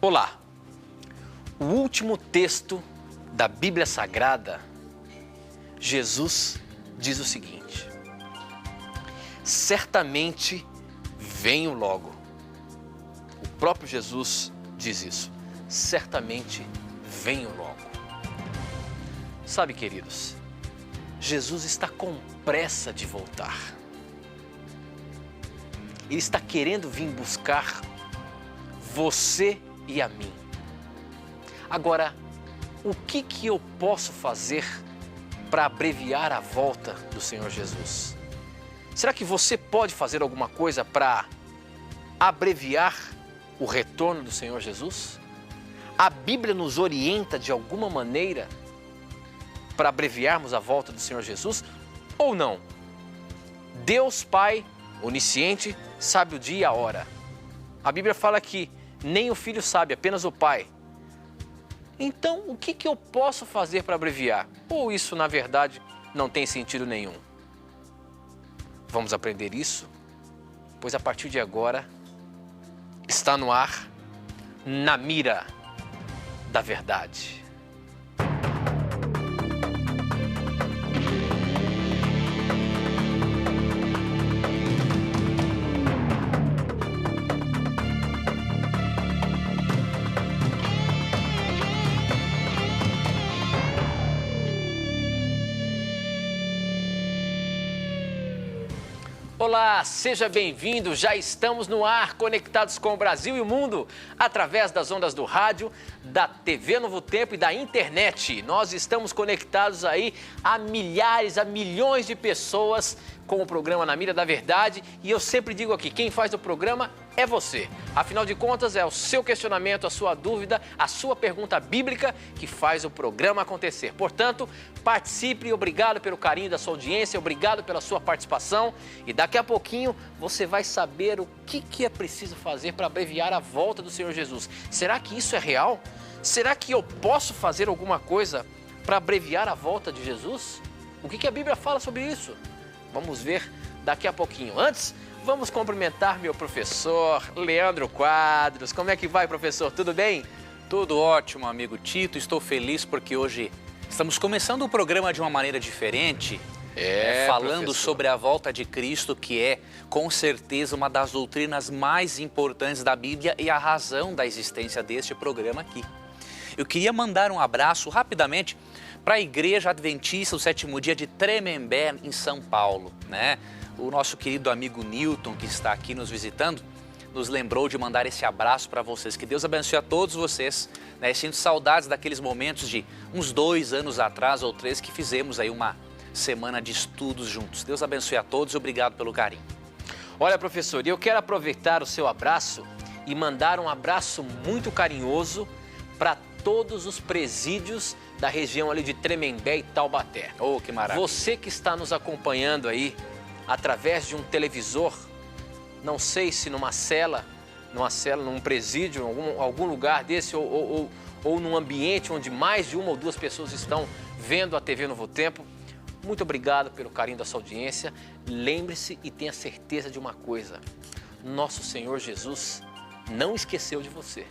Olá! O último texto da Bíblia Sagrada, Jesus diz o seguinte: certamente venho logo. O próprio Jesus diz isso. Certamente venho logo. Sabe, queridos, Jesus está com pressa de voltar. Ele está querendo vir buscar você e a mim. Agora, o que eu posso fazer para abreviar a volta do Senhor Jesus? Será que você pode fazer alguma coisa para abreviar o retorno do Senhor Jesus? A Bíblia nos orienta de alguma maneira para abreviarmos a volta do Senhor Jesus ou não? Deus Pai onisciente sabe o dia e a hora. A Bíblia fala que nem o Filho sabe, apenas o Pai. Então, o que eu posso fazer para abreviar? Ou isso, na verdade, não tem sentido nenhum? Vamos aprender isso? Pois a partir de agora, está no ar, Na Mira da Verdade. Olá, seja bem-vindo, já estamos no ar, conectados com o Brasil e o mundo, através das ondas do rádio, da TV Novo Tempo e da internet. Nós estamos conectados aí a milhares, a milhões de pessoas com o programa Na Mira da Verdade. E eu sempre digo aqui, quem faz o programa é você. Afinal de contas, é o seu questionamento, a sua dúvida, a sua pergunta bíblica que faz o programa acontecer. Portanto, participe e obrigado pelo carinho da sua audiência, obrigado pela sua participação. E daqui a pouquinho você vai saber o que é preciso fazer para abreviar a volta do Senhor Jesus. Será que isso é real? Será que eu posso fazer alguma coisa para abreviar a volta de Jesus? O que a Bíblia fala sobre isso? Vamos ver daqui a pouquinho. Antes, vamos cumprimentar meu professor, Leandro Quadros. Como é que vai, professor? Tudo bem? Tudo ótimo, amigo Tito. Estou feliz porque hoje estamos começando o programa de uma maneira diferente. Falando professor, sobre a volta de Cristo, que é, com certeza, uma das doutrinas mais importantes da Bíblia e a razão da existência deste programa aqui. Eu queria mandar um abraço rapidamente para a Igreja Adventista do Sétimo Dia de Tremembé, em São Paulo, né? O nosso querido amigo Newton, que está aqui nos visitando, nos lembrou de mandar esse abraço para vocês. Que Deus abençoe a todos vocês, né? Sinto saudades daqueles momentos de uns 2 anos atrás ou 3 que fizemos aí uma semana de estudos juntos. Deus abençoe a todos e obrigado pelo carinho. Olha, professor, eu quero aproveitar o seu abraço e mandar um abraço muito carinhoso para todos os presídios da região ali de Tremembé e Taubaté. Oh, que maravilha. Você que está nos acompanhando aí através de um televisor, não sei se numa cela, num presídio, algum lugar desse ou num ambiente onde mais de 1 ou 2 pessoas estão vendo a TV Novo Tempo, muito obrigado pelo carinho da sua audiência. Lembre-se e tenha certeza de uma coisa: nosso Senhor Jesus não esqueceu de você.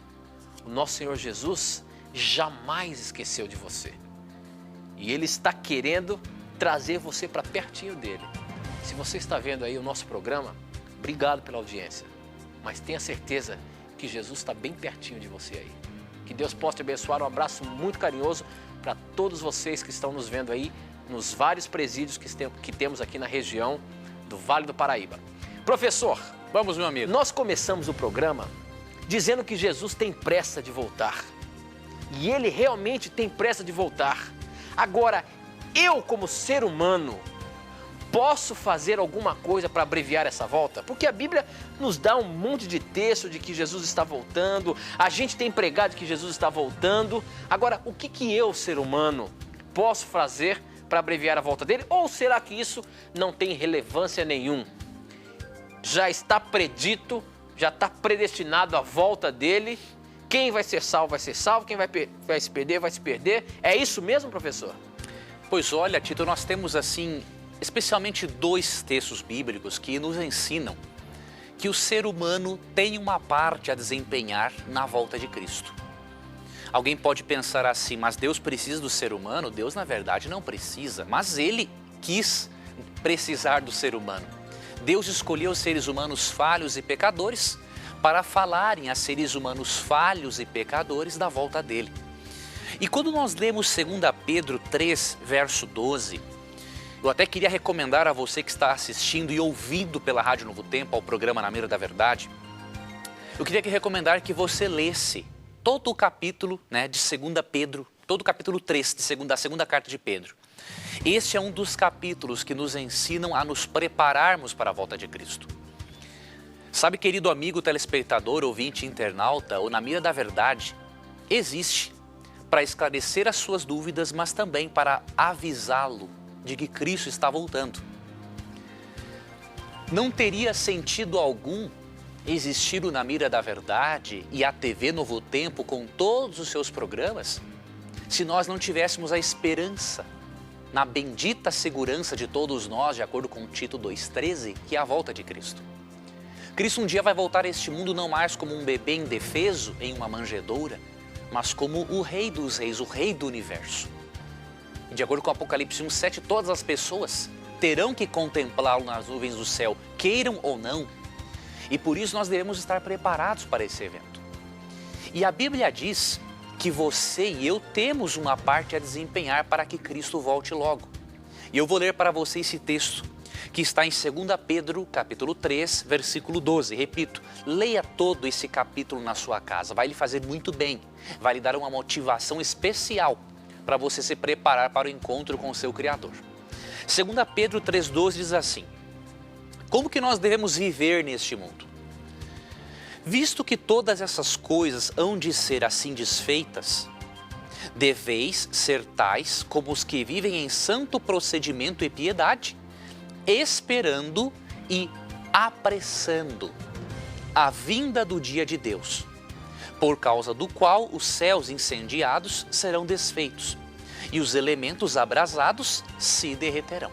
O nosso Senhor Jesus jamais esqueceu de você. E Ele está querendo trazer você para pertinho dEle. Se você está vendo aí o nosso programa, obrigado pela audiência. Mas tenha certeza que Jesus está bem pertinho de você aí. Que Deus possa te abençoar. Um abraço muito carinhoso para todos vocês que estão nos vendo aí nos vários presídios que temos aqui na região do Vale do Paraíba. Professor, vamos, meu amigo. Nós começamos o programa dizendo que Jesus tem pressa de voltar. E Ele realmente tem pressa de voltar. Agora, eu como ser humano, posso fazer alguma coisa para abreviar essa volta? Porque a Bíblia nos dá um monte de texto de que Jesus está voltando, a gente tem pregado que Jesus está voltando. Agora, o que eu, ser humano, posso fazer para abreviar a volta dele? Ou será que isso não tem relevância nenhuma? Já está predito, já está predestinado a volta dele. Quem vai ser salvo, quem vai se perder, vai se perder. É isso mesmo, professor? Pois olha, Tito, nós temos assim, especialmente 2 textos bíblicos que nos ensinam que o ser humano tem uma parte a desempenhar na volta de Cristo. Alguém pode pensar assim, mas Deus precisa do ser humano? Deus, na verdade, não precisa, mas Ele quis precisar do ser humano. Deus escolheu os seres humanos falhos e pecadores para falarem a seres humanos falhos e pecadores da volta dele. E quando nós lemos 2 Pedro 3, verso 12, eu até queria recomendar a você que está assistindo e ouvindo pela Rádio Novo Tempo ao programa Na Mira da Verdade, eu queria recomendar que você lesse todo o capítulo de 2 Pedro, todo o capítulo 3 da segunda carta de Pedro. Este é um dos capítulos que nos ensinam a nos prepararmos para a volta de Cristo. Sabe, querido amigo telespectador, ouvinte, internauta, o Na Mira da Verdade existe para esclarecer as suas dúvidas, mas também para avisá-lo de que Cristo está voltando. Não teria sentido algum existir o Na Mira da Verdade e a TV Novo Tempo com todos os seus programas se nós não tivéssemos a esperança, na bendita segurança de todos nós, de acordo com Tito 2,13, que é a volta de Cristo. Cristo um dia vai voltar a este mundo não mais como um bebê indefeso em uma manjedoura, mas como o Rei dos Reis, o Rei do Universo. E de acordo com Apocalipse 1,7, todas as pessoas terão que contemplá-lo nas nuvens do céu, queiram ou não. E por isso nós devemos estar preparados para esse evento. E a Bíblia diz que você e eu temos uma parte a desempenhar para que Cristo volte logo. E eu vou ler para você esse texto que está em 2 Pedro, capítulo 3, versículo 12. Repito, leia todo esse capítulo na sua casa, vai lhe fazer muito bem, vai lhe dar uma motivação especial para você se preparar para o encontro com o seu Criador. 2 Pedro 3,12 diz assim: como que nós devemos viver neste mundo? Visto que todas essas coisas hão de ser assim desfeitas, deveis ser tais como os que vivem em santo procedimento e piedade, esperando e apressando a vinda do dia de Deus, por causa do qual os céus incendiados serão desfeitos e os elementos abrasados se derreterão.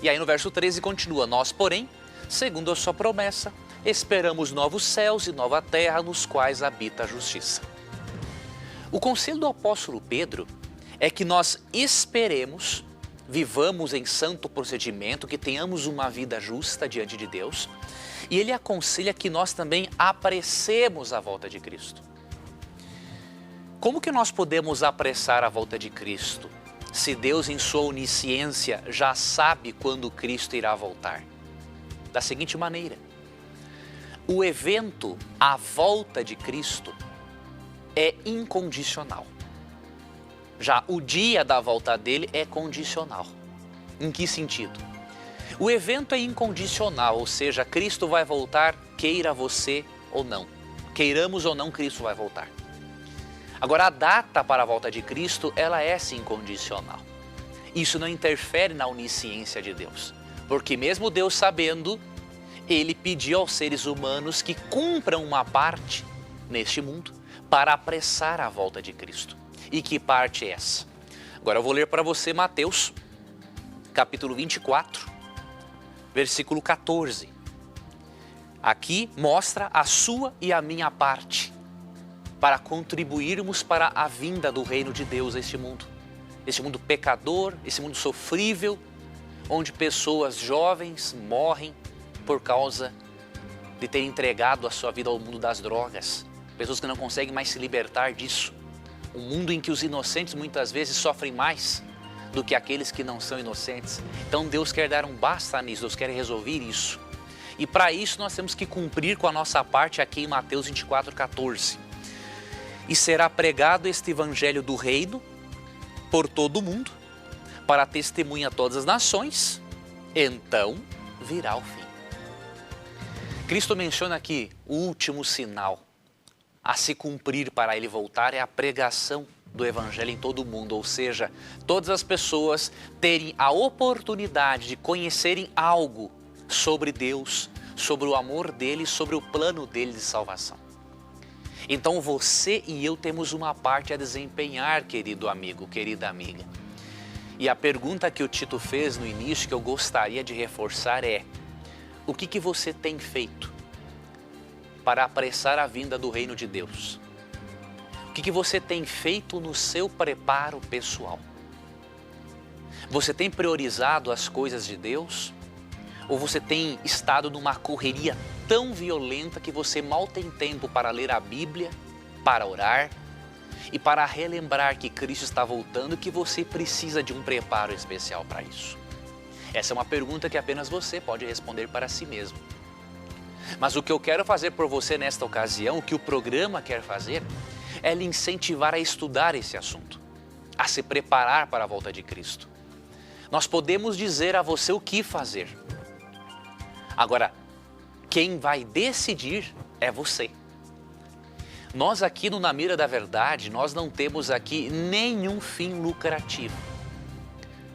E aí no verso 13 continua: nós, porém, segundo a sua promessa, esperamos novos céus e nova terra nos quais habita a justiça. O conselho do apóstolo Pedro é que nós esperemos, vivamos em santo procedimento, que tenhamos uma vida justa diante de Deus, e ele aconselha que nós também apressemos a volta de Cristo. Como que nós podemos apressar a volta de Cristo, se Deus em sua onisciência já sabe quando Cristo irá voltar? Da seguinte maneira: o evento, a volta de Cristo, é incondicional. Já o dia da volta dele é condicional. Em que sentido? O evento é incondicional, ou seja, Cristo vai voltar, queira você ou não. Queiramos ou não, Cristo vai voltar. Agora, a data para a volta de Cristo, ela é sim condicional. Isso não interfere na onisciência de Deus, porque mesmo Deus sabendo, Ele pediu aos seres humanos que cumpram uma parte neste mundo para apressar a volta de Cristo. E que parte é essa? Agora eu vou ler para você Mateus, capítulo 24, versículo 14. Aqui mostra a sua e a minha parte para contribuirmos para a vinda do reino de Deus a este mundo. Este mundo pecador, esse mundo sofrível, onde pessoas jovens morrem por causa de ter entregado a sua vida ao mundo das drogas. Pessoas que não conseguem mais se libertar disso. Um mundo em que os inocentes muitas vezes sofrem mais do que aqueles que não são inocentes. Então Deus quer dar um basta nisso, Deus quer resolver isso. E para isso nós temos que cumprir com a nossa parte aqui em Mateus 24, 14. E será pregado este evangelho do reino por todo o mundo, para testemunha a todas as nações, então virá o fim. Cristo menciona aqui o último sinal a se cumprir para ele voltar é a pregação do evangelho em todo o mundo, ou seja, todas as pessoas terem a oportunidade de conhecerem algo sobre Deus, sobre o amor dele, sobre o plano dele de salvação. Então você e eu temos uma parte a desempenhar, querido amigo, querida amiga. E a pergunta que o Tito fez no início, que eu gostaria de reforçar é: o que você tem feito para apressar a vinda do reino de Deus? O que você tem feito no seu preparo pessoal? Você tem priorizado as coisas de Deus? Ou você tem estado numa correria tão violenta que você mal tem tempo para ler a Bíblia, para orar e para relembrar que Cristo está voltando e que você precisa de um preparo especial para isso? Essa é uma pergunta que apenas você pode responder para si mesmo. Mas o que eu quero fazer por você nesta ocasião, o que o programa quer fazer, é lhe incentivar a estudar esse assunto, a se preparar para a volta de Cristo. Nós podemos dizer a você o que fazer. Agora, quem vai decidir é você. Nós aqui no Na Mira da Verdade, nós não temos aqui nenhum fim lucrativo.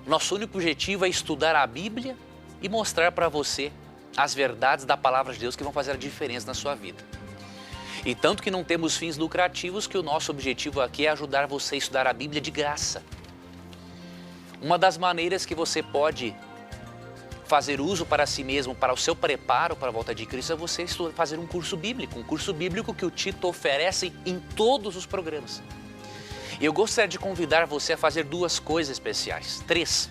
Nosso único objetivo é estudar a Bíblia e mostrar para você as verdades da Palavra de Deus que vão fazer a diferença na sua vida. E tanto que não temos fins lucrativos que o nosso objetivo aqui é ajudar você a estudar a Bíblia de graça. Uma das maneiras que você pode fazer uso para si mesmo, para o seu preparo para a volta de Cristo, é você fazer um curso bíblico que o Tito oferece em todos os programas. E eu gostaria de convidar você a fazer 2 coisas especiais, 3.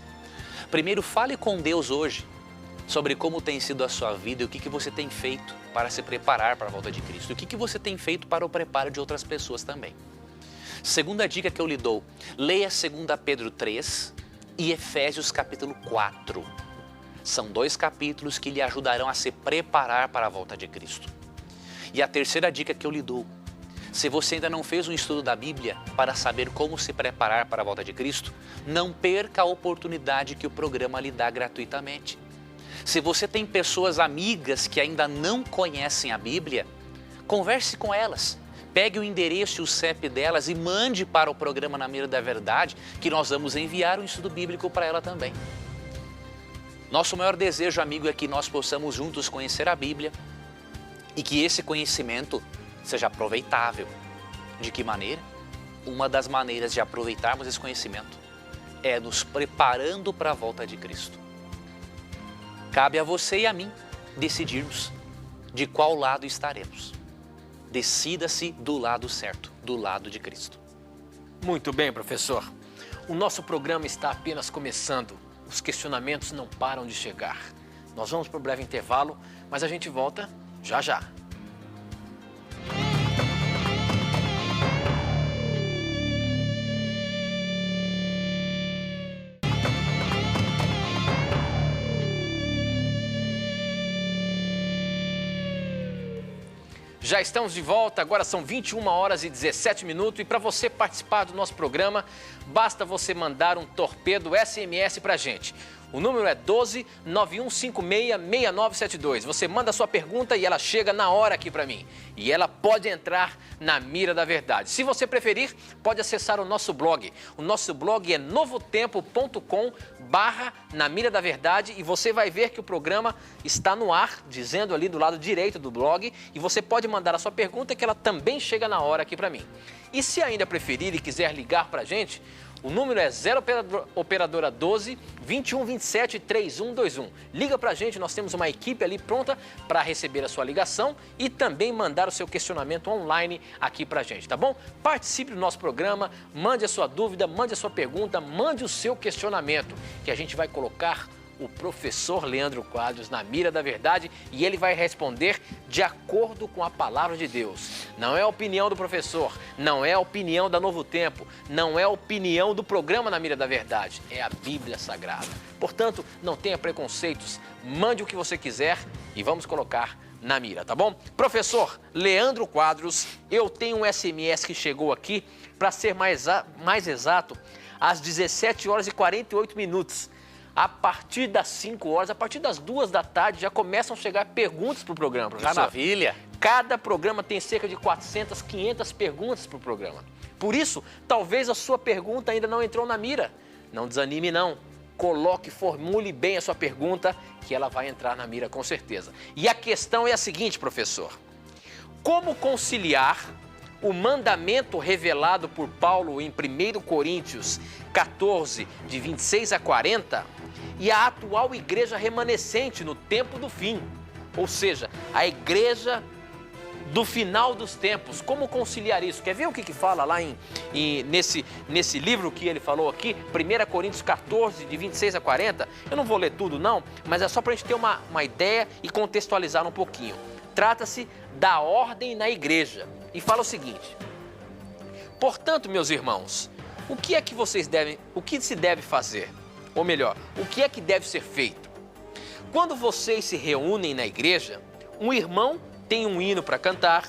Primeiro, fale com Deus hoje sobre como tem sido a sua vida e o que você tem feito para se preparar para a volta de Cristo. E o que você tem feito para o preparo de outras pessoas também. Segunda dica que eu lhe dou, leia 2 Pedro 3 e Efésios capítulo 4. São 2 capítulos que lhe ajudarão a se preparar para a volta de Cristo. E a terceira dica que eu lhe dou, se você ainda não fez um estudo da Bíblia para saber como se preparar para a volta de Cristo, não perca a oportunidade que o programa lhe dá gratuitamente. Se você tem pessoas amigas que ainda não conhecem a Bíblia, converse com elas. Pegue o endereço e o CEP delas e mande para o programa Na Mira da Verdade, que nós vamos enviar um estudo bíblico para ela também. Nosso maior desejo, amigo, é que nós possamos juntos conhecer a Bíblia e que esse conhecimento seja aproveitável. De que maneira? Uma das maneiras de aproveitarmos esse conhecimento é nos preparando para a volta de Cristo. Cabe a você e a mim decidirmos de qual lado estaremos. Decida-se do lado certo, do lado de Cristo. Muito bem, professor. O nosso programa está apenas começando. Os questionamentos não param de chegar. Nós vamos para um breve intervalo, mas a gente volta já já. Já estamos de volta, agora são 21 horas e 17 minutos e para você participar do nosso programa, basta você mandar um torpedo SMS para a gente. O número é 12-9156-6972. Você manda a sua pergunta e ela chega na hora aqui para mim. E ela pode entrar na Mira da Verdade. Se você preferir, pode acessar o nosso blog. O nosso blog é novotempo.com/Na Mira da Verdade e você vai ver que o programa está no ar, dizendo ali do lado direito do blog. E você pode mandar a sua pergunta que ela também chega na hora aqui para mim. E se ainda preferir e quiser ligar para a gente, o número é 0 operadora 12 21 27 3121. Liga pra gente, nós temos uma equipe ali pronta para receber a sua ligação e também mandar o seu questionamento online aqui pra gente, tá bom? Participe do nosso programa, mande a sua dúvida, mande a sua pergunta, mande o seu questionamento, que a gente vai colocar o professor Leandro Quadros na Mira da Verdade e ele vai responder de acordo com a palavra de Deus. Não é a opinião do professor, não é a opinião da Novo Tempo, não é a opinião do programa Na Mira da Verdade, é a Bíblia Sagrada. Portanto, não tenha preconceitos, mande o que você quiser e vamos colocar na mira, tá bom? Professor Leandro Quadros, eu tenho um SMS que chegou aqui, para ser mais exato, às 17 horas e 48 minutos. A partir das 5 horas, a partir das 2 da tarde, já começam a chegar perguntas para o programa, professor. Maravilha! Cada programa tem cerca de 400, 500 perguntas para o programa. Por isso, talvez a sua pergunta ainda não entrou na mira. Não desanime, não. Coloque, formule bem a sua pergunta, que ela vai entrar na mira com certeza. E a questão é a seguinte, professor. Como conciliar o mandamento revelado por Paulo em 1 Coríntios 14, de 26 a 40, e a atual igreja remanescente no tempo do fim, ou seja, a igreja do final dos tempos. Como conciliar isso? Quer ver o que fala lá nesse livro que ele falou aqui? 1 Coríntios 14, de 26 a 40. Eu não vou ler tudo não, mas é só para a gente ter uma ideia e contextualizar um pouquinho. Trata-se da ordem na igreja. E fala o seguinte: portanto, meus irmãos, o que se deve fazer? Ou melhor, o que é que deve ser feito? Quando vocês se reúnem na igreja, um irmão tem um hino para cantar,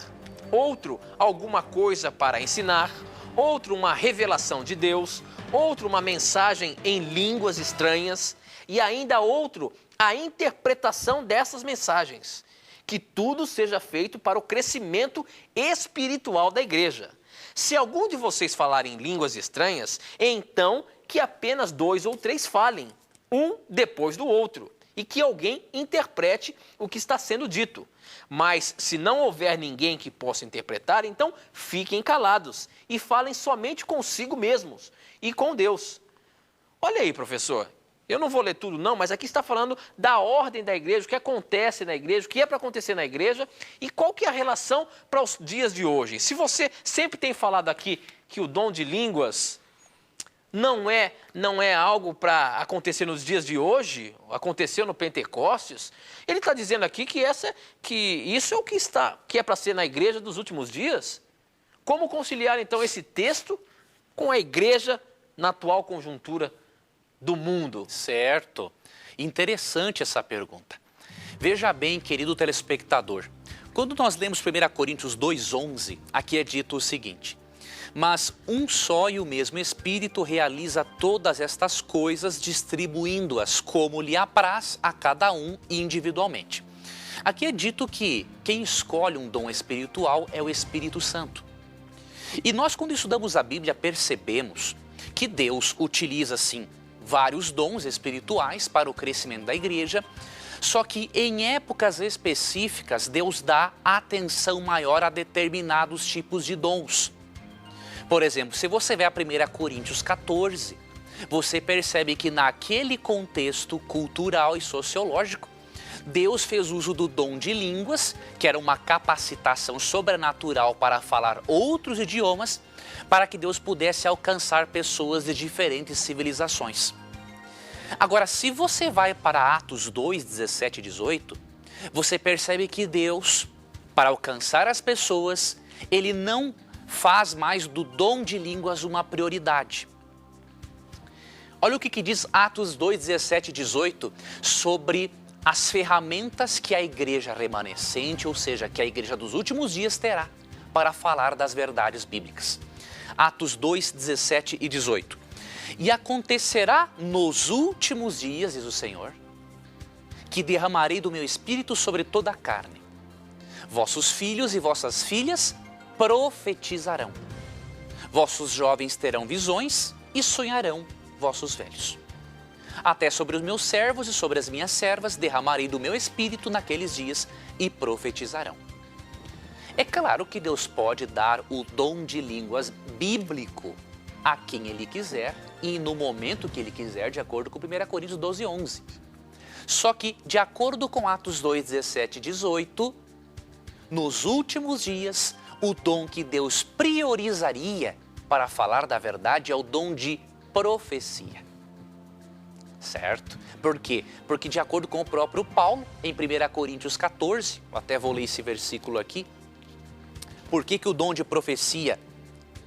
outro alguma coisa para ensinar, outro uma revelação de Deus, outro uma mensagem em línguas estranhas e ainda outro a interpretação dessas mensagens. Que tudo seja feito para o crescimento espiritual da igreja. Se algum de vocês falar em línguas estranhas, então que apenas 2 ou 3 falem, um depois do outro, e que alguém interprete o que está sendo dito. Mas se não houver ninguém que possa interpretar, então fiquem calados e falem somente consigo mesmos e com Deus. Olha aí, professor, eu não vou ler tudo não, mas aqui está falando da ordem da igreja, o que acontece na igreja, o que é para acontecer na igreja e qual que é a relação para os dias de hoje. Se você sempre tem falado aqui que o dom de línguas não é algo para acontecer nos dias de hoje, aconteceu no Pentecostes, ele está dizendo aqui que isso é o que é para ser na igreja dos últimos dias. Como conciliar então esse texto com a igreja na atual conjuntura do mundo? Certo. Interessante essa pergunta. Veja bem, querido telespectador, quando nós lemos 1 Coríntios 2,11, aqui é dito o seguinte: mas um só e o mesmo Espírito realiza todas estas coisas, distribuindo-as como lhe apraz a cada um individualmente. Aqui é dito que quem escolhe um dom espiritual é o Espírito Santo. E nós, quando estudamos a Bíblia, percebemos que Deus utiliza, sim, vários dons espirituais para o crescimento da igreja, só que em épocas específicas Deus dá atenção maior a determinados tipos de dons. Por exemplo, se você vê a 1 Coríntios 14, você percebe que naquele contexto cultural e sociológico, Deus fez uso do dom de línguas, que era uma capacitação sobrenatural para falar outros idiomas, para que Deus pudesse alcançar pessoas de diferentes civilizações. Agora, se você vai para Atos 2, 17 e 18, você percebe que Deus, para alcançar as pessoas, Ele não faz mais do dom de línguas uma prioridade. Olha o que diz Atos 2, 17 e 18 sobre as ferramentas que a igreja remanescente, ou seja, que a igreja dos últimos dias terá para falar das verdades bíblicas. Atos 2, 17 e 18. E acontecerá nos últimos dias, diz o Senhor, que derramarei do meu espírito sobre toda a carne. Vossos filhos e vossas filhas profetizarão. Vossos jovens terão visões e sonharão vossos velhos. Até sobre os meus servos e sobre as minhas servas derramarei do meu espírito naqueles dias e profetizarão. É claro que Deus pode dar o dom de línguas bíblico a quem Ele quiser e no momento que Ele quiser, de acordo com 1 Coríntios 12, 11. Só que, de acordo com Atos 2, 17 e 18, nos últimos dias, o dom que Deus priorizaria para falar da verdade é o dom de profecia. Certo? Por quê? Porque de acordo com o próprio Paulo, em 1 Coríntios 14, até vou ler esse versículo aqui, por que o dom de profecia,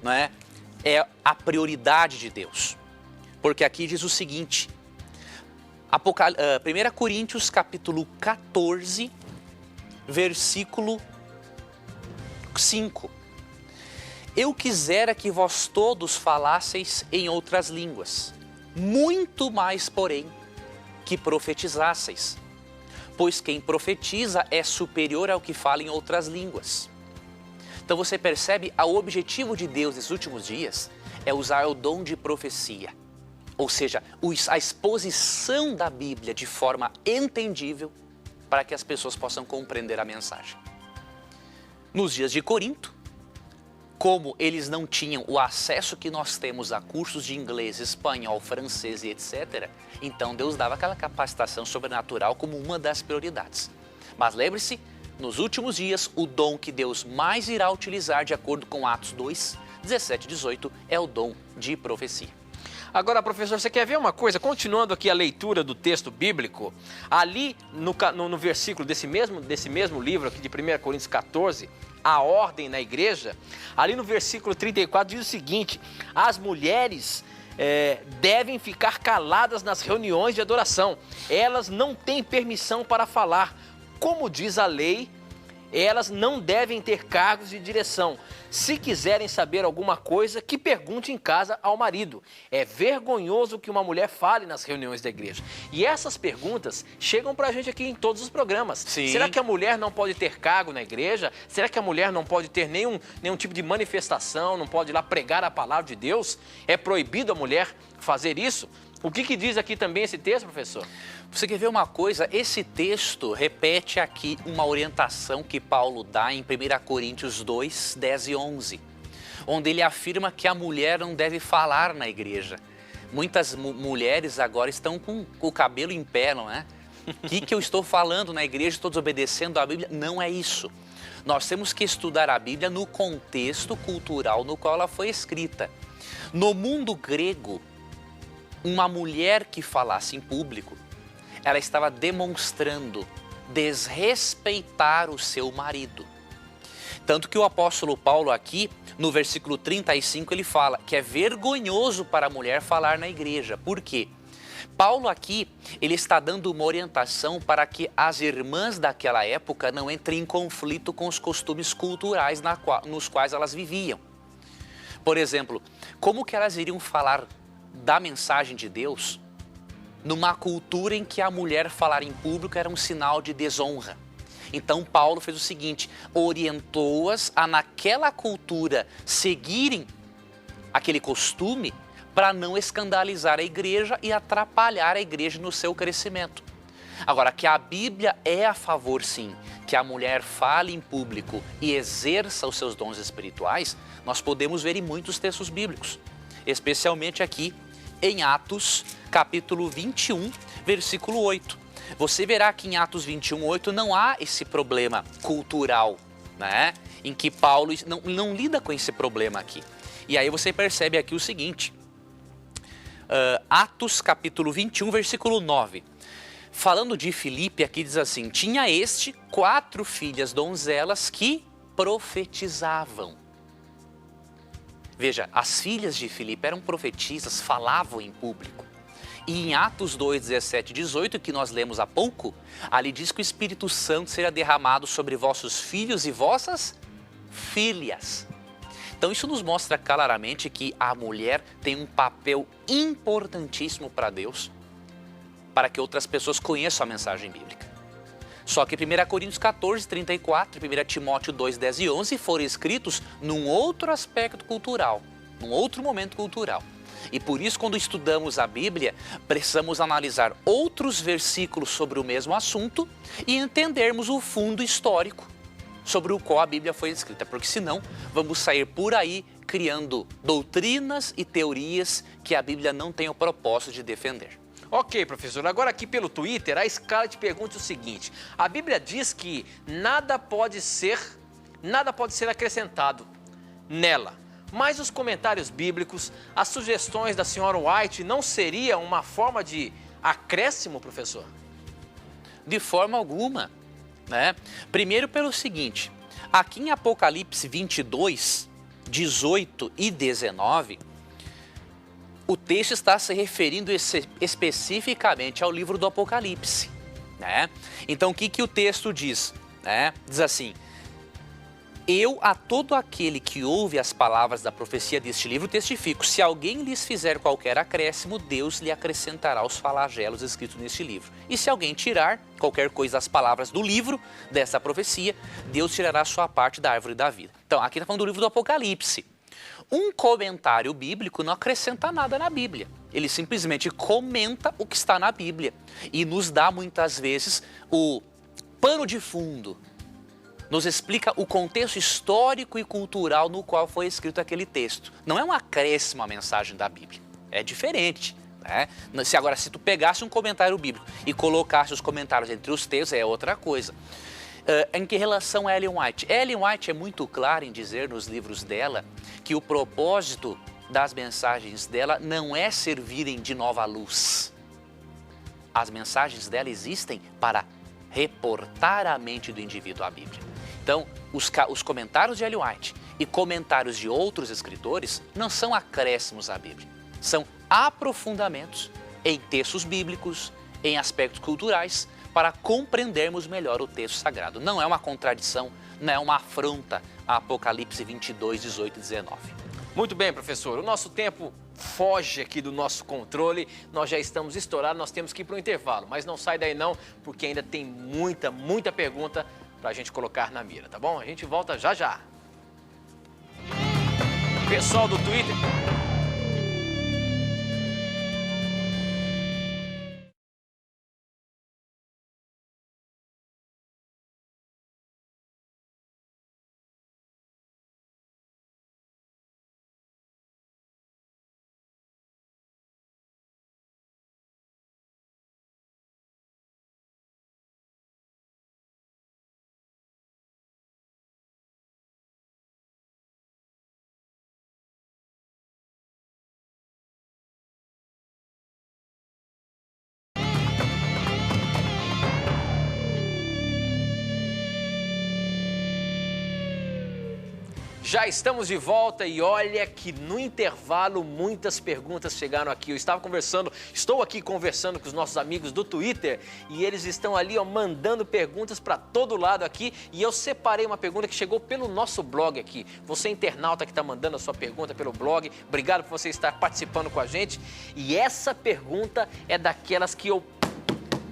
não é a prioridade de Deus? Porque aqui diz o seguinte, 1 Coríntios capítulo 14, versículo 5. Eu quisera que vós todos falasseis em outras línguas, muito mais, porém, que profetizasseis, pois quem profetiza é superior ao que fala em outras línguas. Então você percebe, o objetivo de Deus nesses últimos dias é usar o dom de profecia, ou seja, a exposição da Bíblia de forma entendível para que as pessoas possam compreender a mensagem. Nos dias de Corinto, como eles não tinham o acesso que nós temos a cursos de inglês, espanhol, francês e etc., então Deus dava aquela capacitação sobrenatural como uma das prioridades. Mas lembre-se, nos últimos dias, o dom que Deus mais irá utilizar, de acordo com Atos 2, 17 e 18, é o dom de profecia. Agora, professor, você quer ver uma coisa? Continuando aqui a leitura do texto bíblico, ali no versículo desse mesmo livro aqui de 1 Coríntios 14, a ordem na igreja, ali no versículo 34 diz o seguinte: as mulheres devem ficar caladas nas reuniões de adoração, elas não têm permissão para falar, como diz a lei, elas não devem ter cargos de direção. Se quiserem saber alguma coisa, que pergunte em casa ao marido. É vergonhoso que uma mulher fale nas reuniões da igreja. E essas perguntas chegam pra gente aqui em todos os programas. Sim. Será que a mulher não pode ter cargo na igreja? Será que a mulher não pode ter nenhum tipo de manifestação, não pode ir lá pregar a palavra de Deus? É proibido a mulher fazer isso? O que diz aqui também esse texto, professor? Você quer ver uma coisa? Esse texto repete aqui uma orientação que Paulo dá em 1 Coríntios 2, 10 e 11, onde ele afirma que a mulher não deve falar na igreja. Muitas mulheres agora estão com o cabelo em pé, não é? O que eu estou falando na igreja? Estou desobedecendo a Bíblia? Não é isso. Nós temos que estudar a Bíblia no contexto cultural no qual ela foi escrita. No mundo grego, uma mulher que falasse em público, ela estava demonstrando desrespeitar o seu marido. Tanto que o apóstolo Paulo aqui, no versículo 35, ele fala que é vergonhoso para a mulher falar na igreja. Por quê? Paulo aqui, ele está dando uma orientação para que as irmãs daquela época não entrem em conflito com os costumes culturais nos quais elas viviam. Por exemplo, como que elas iriam falar da mensagem de Deus numa cultura em que a mulher falar em público era um sinal de desonra? Então Paulo fez o seguinte, orientou-as a naquela cultura seguirem aquele costume para não escandalizar a igreja e atrapalhar a igreja no seu crescimento. Agora, que a Bíblia é a favor sim, que a mulher fale em público e exerça os seus dons espirituais, nós podemos ver em muitos textos bíblicos, especialmente aqui em Atos, capítulo 21, versículo 8. Você verá que em Atos 21, 8 não há esse problema cultural, né? Em que Paulo não lida com esse problema aqui. E aí você percebe aqui o seguinte, Atos capítulo 21, versículo 9. Falando de Filipe, aqui diz assim, tinha este 4 filhas donzelas que profetizavam. Veja, as filhas de Filipe eram profetisas, falavam em público. E em Atos 2, 17 e 18, que nós lemos há pouco, ali diz que o Espírito Santo será derramado sobre vossos filhos e vossas filhas. Então isso nos mostra claramente que a mulher tem um papel importantíssimo para Deus, para que outras pessoas conheçam a mensagem bíblica. Só que 1 Coríntios 14, 34 e 1 Timóteo 2, 10 e 11 foram escritos num outro aspecto cultural, num outro momento cultural. E por isso, quando estudamos a Bíblia, precisamos analisar outros versículos sobre o mesmo assunto e entendermos o fundo histórico sobre o qual a Bíblia foi escrita, porque senão vamos sair por aí criando doutrinas e teorias que a Bíblia não tem o propósito de defender. Ok, professor. Agora aqui pelo Twitter, a Scarlett pergunta o seguinte, a Bíblia diz que nada pode ser acrescentado nela, mas os comentários bíblicos, as sugestões da senhora White não seria uma forma de acréscimo, professor? De forma alguma, né? Primeiro pelo seguinte, aqui em Apocalipse 22, 18 e 19, o texto está se referindo especificamente ao livro do Apocalipse, né? Então o que o texto diz? Né? Diz assim, eu a todo aquele que ouve as palavras da profecia deste livro testifico, se alguém lhes fizer qualquer acréscimo, Deus lhe acrescentará os flagelos escritos neste livro. E se alguém tirar qualquer coisa das palavras do livro dessa profecia, Deus tirará a sua parte da árvore da vida. Então aqui está falando do livro do Apocalipse. Um comentário bíblico não acrescenta nada na Bíblia. Ele simplesmente comenta o que está na Bíblia e nos dá muitas vezes o pano de fundo. Nos explica o contexto histórico e cultural no qual foi escrito aquele texto. Não é um acréscimo à mensagem da Bíblia. É diferente, né? Se tu pegasse um comentário bíblico e colocasse os comentários entre os textos, é outra coisa. Em que relação a Ellen White? Ellen White é muito clara em dizer nos livros dela que o propósito das mensagens dela não é servirem de nova luz. As mensagens dela existem para reportar a mente do indivíduo à Bíblia. Então, os comentários de Ellen White e comentários de outros escritores não são acréscimos à Bíblia, são aprofundamentos em textos bíblicos, em aspectos culturais, para compreendermos melhor o texto sagrado. Não é uma contradição, não é uma afronta a Apocalipse 22, 18 e 19. Muito bem, professor. O nosso tempo foge aqui do nosso controle. Nós já estamos estourados, nós temos que ir para o intervalo. Mas não sai daí não, porque ainda tem muita pergunta para a gente colocar na mira, tá bom? A gente volta já já. Pessoal do Twitter... Já estamos de volta e olha que no intervalo muitas perguntas chegaram aqui. Estou aqui conversando com os nossos amigos do Twitter e eles estão ali mandando perguntas para todo lado aqui e eu separei uma pergunta que chegou pelo nosso blog aqui. Você internauta que está mandando a sua pergunta pelo blog, obrigado por você estar participando com a gente. E essa pergunta é daquelas que eu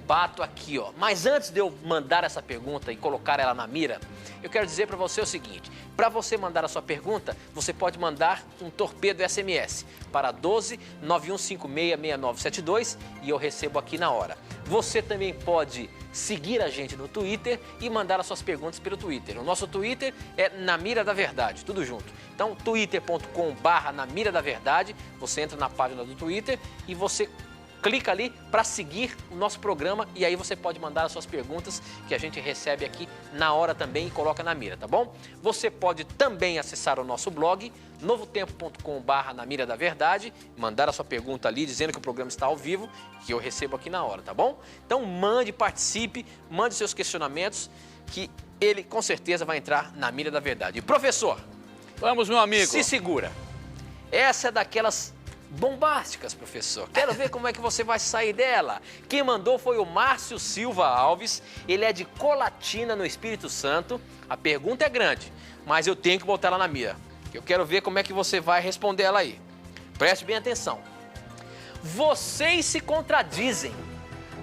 bato aqui, ó. Mas antes de eu mandar essa pergunta e colocar ela na mira, eu quero dizer para você o seguinte: para você mandar a sua pergunta, você pode mandar um torpedo SMS para 12 9156 6972 e eu recebo aqui na hora. Você também pode seguir a gente no Twitter e mandar as suas perguntas pelo Twitter. O nosso Twitter é Na Mira da Verdade, tudo junto. Então, twitter.com/Na Mira da Verdade, você entra na página do Twitter e você clica ali para seguir o nosso programa e aí você pode mandar as suas perguntas que a gente recebe aqui na hora também e coloca na mira, tá bom? Você pode também acessar o nosso blog, novotempo.com/Na Mira da Verdade, mandar a sua pergunta ali dizendo que o programa está ao vivo, que eu recebo aqui na hora, tá bom? Então mande, participe, mande seus questionamentos, que ele com certeza vai entrar na mira da verdade. E professor, vamos, meu amigo. Se segura. Essa é daquelas bombásticas, professor. Quero ver como é que você vai sair dela. Quem mandou foi o Márcio Silva Alves. Ele é de Colatina, no Espírito Santo. A pergunta é grande, mas eu tenho que botar ela na mira. Eu quero ver como é que você vai responder ela aí. Preste bem atenção. Vocês se contradizem,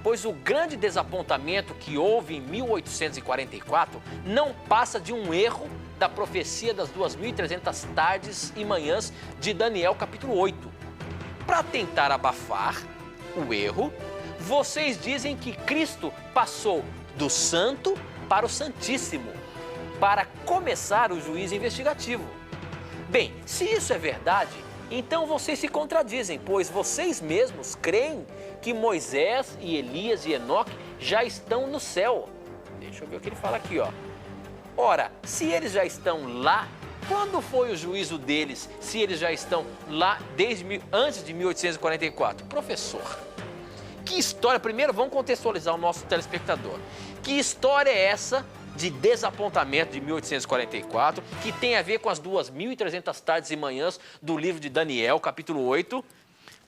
pois o grande desapontamento que houve em 1844 não passa de um erro da profecia das 2.300 tardes e manhãs de Daniel capítulo 8. Para tentar abafar o erro, vocês dizem que Cristo passou do santo para o santíssimo, para começar o juízo investigativo. Bem, se isso é verdade, então vocês se contradizem, pois vocês mesmos creem que Moisés e Elias e Enoque já estão no céu. Deixa eu ver o que ele fala aqui, ó. Ora, se eles já estão lá, quando foi o juízo deles, se eles já estão lá antes de 1844? Professor, que história... Primeiro, vamos contextualizar o nosso telespectador. Que história é essa de desapontamento de 1844, que tem a ver com as 2.300 tardes e manhãs do livro de Daniel, capítulo 8?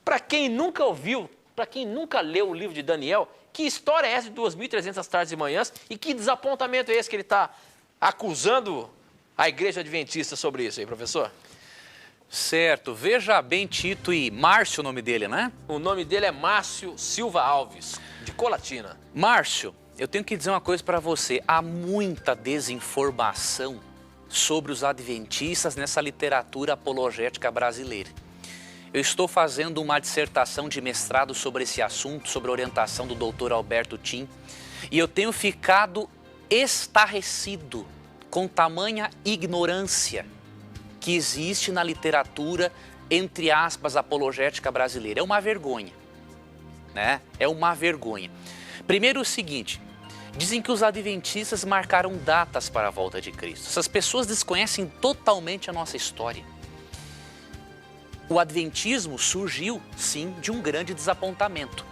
Para quem nunca ouviu, para quem nunca leu o livro de Daniel, que história é essa de 2.300 tardes e manhãs e que desapontamento é esse que ele está acusando a Igreja Adventista sobre isso aí, professor? Certo. Veja bem, Tito, e Márcio o nome dele, né? O nome dele é Márcio Silva Alves, de Colatina. Márcio, eu tenho que dizer uma coisa para você. Há muita desinformação sobre os adventistas nessa literatura apologética brasileira. Eu estou fazendo uma dissertação de mestrado sobre esse assunto, sobre a orientação do Dr. Alberto Tim, e eu tenho ficado estarrecido com tamanha ignorância que existe na literatura, entre aspas, apologética brasileira. É uma vergonha, né? É uma vergonha. Primeiro o seguinte, Dizem que os adventistas marcaram datas para a volta de Cristo. Essas pessoas desconhecem totalmente a nossa história. O adventismo surgiu, sim, de um grande desapontamento.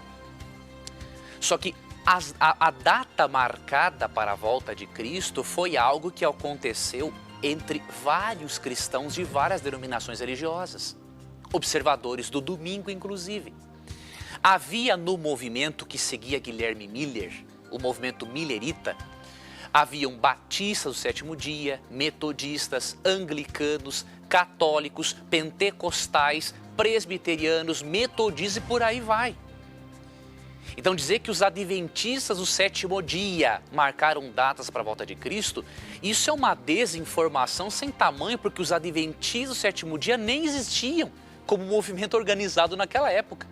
Só que a data marcada para a volta de Cristo foi algo que aconteceu entre vários cristãos de várias denominações religiosas, observadores do domingo, inclusive. Havia no movimento que seguia Guilherme Miller, o movimento millerita, haviam batistas do sétimo dia, metodistas, anglicanos, católicos, pentecostais, presbiterianos, metodistas e por aí vai. Então dizer que os adventistas do sétimo dia marcaram datas para a volta de Cristo, isso é uma desinformação sem tamanho, porque os adventistas do sétimo dia nem existiam como movimento organizado naquela época.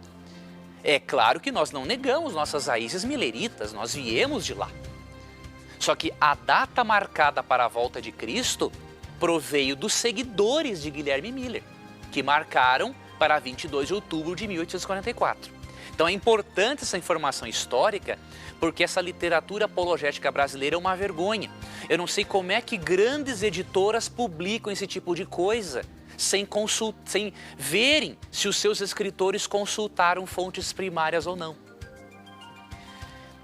É claro que nós não negamos nossas raízes mileritas, nós viemos de lá. Só que a data marcada para a volta de Cristo proveio dos seguidores de Guilherme Miller, que marcaram para 22 de outubro de 1844. Então é importante essa informação histórica, porque essa literatura apologética brasileira é uma vergonha. Eu não sei como é que grandes editoras publicam esse tipo de coisa, sem verem se os seus escritores consultaram fontes primárias ou não.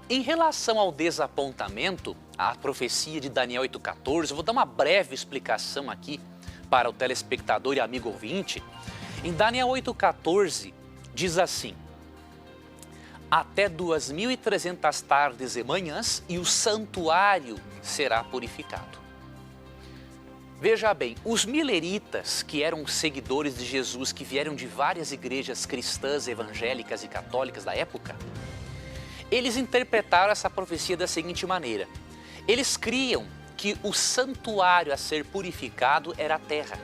Em relação ao desapontamento, a profecia de Daniel 8,14, eu vou dar uma breve explicação aqui para o telespectador e amigo ouvinte. Em Daniel 8,14 diz assim: até 2.300 tardes e manhãs e o santuário será purificado. Veja bem, os mileritas, que eram seguidores de Jesus, que vieram de várias igrejas cristãs, evangélicas e católicas da época, eles interpretaram essa profecia da seguinte maneira: eles criam que o santuário a ser purificado era a terra.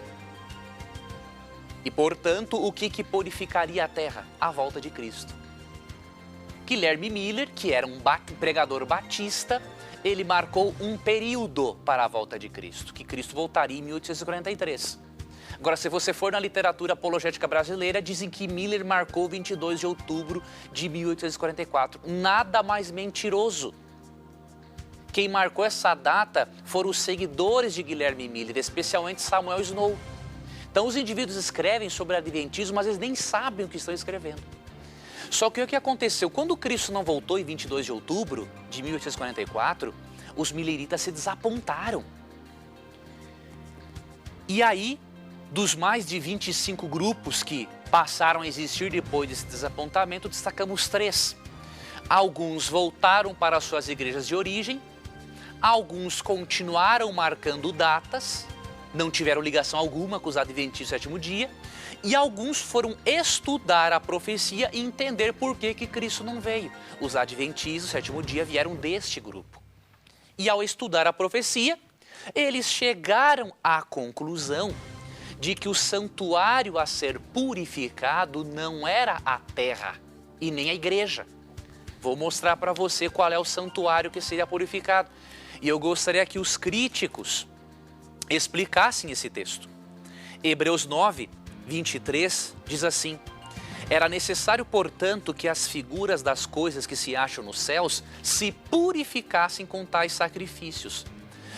E, portanto, o que purificaria a terra? A volta de Cristo. Guilherme Miller, que era um pregador batista, ele marcou um período para a volta de Cristo, que Cristo voltaria em 1843. Agora, se você for na literatura apologética brasileira, dizem que Miller marcou 22 de outubro de 1844. Nada mais mentiroso. Quem marcou essa data foram os seguidores de Guilherme Miller, especialmente Samuel Snow. Então, os indivíduos escrevem sobre o adventismo, mas eles nem sabem o que estão escrevendo. Só que o que aconteceu? Quando Cristo não voltou em 22 de outubro de 1844, os mileritas se desapontaram. E aí, dos mais de 25 grupos que passaram a existir depois desse desapontamento, destacamos 3. Alguns voltaram para suas igrejas de origem, alguns continuaram marcando datas, não tiveram ligação alguma com os adventistas do sétimo dia, e alguns foram estudar a profecia e entender por que Cristo não veio. Os adventistas do sétimo dia vieram deste grupo. E ao estudar a profecia, eles chegaram à conclusão de que o santuário a ser purificado não era a terra e nem a igreja. Vou mostrar para você qual é o santuário que seria purificado. E eu gostaria que os críticos explicassem esse texto. Hebreus 9, 23 diz assim: era necessário, portanto, que as figuras das coisas que se acham nos céus se purificassem com tais sacrifícios,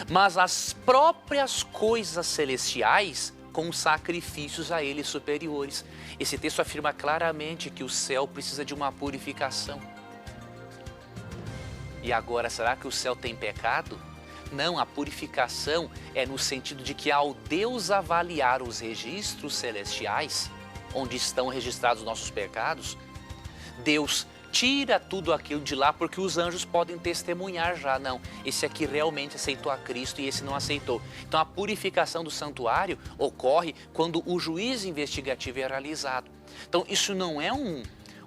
mas as próprias coisas celestiais com sacrifícios a eles superiores. Esse texto afirma claramente que o céu precisa de uma purificação. E agora, será que o céu tem pecado? Não, a purificação é no sentido de que ao Deus avaliar os registros celestiais, onde estão registrados os nossos pecados, Deus tira tudo aquilo de lá, porque os anjos podem testemunhar já. Não, esse aqui realmente aceitou a Cristo e esse não aceitou. Então a purificação do santuário ocorre quando o juízo investigativo é realizado. Então isso não é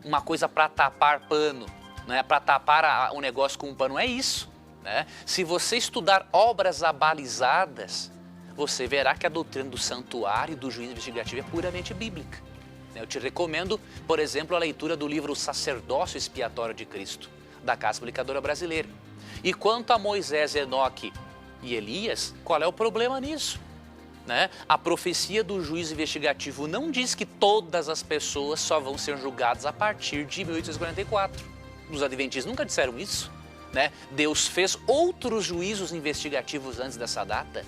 uma coisa para tapar pano, não é para tapar o negócio com um pano, não é isso. Né? Se você estudar obras abalizadas, você verá que a doutrina do santuário e do juízo investigativo é puramente bíblica. Eu te recomendo, por exemplo, a leitura do livro O Sacerdócio Expiatório de Cristo, da Casa Publicadora Brasileira. E quanto a Moisés, Enoque e Elias, qual é o problema nisso? Né? A profecia do juízo investigativo não diz que todas as pessoas só vão ser julgadas a partir de 1844. Os adventistas nunca disseram isso. né? Deus fez outros juízos investigativos antes dessa data.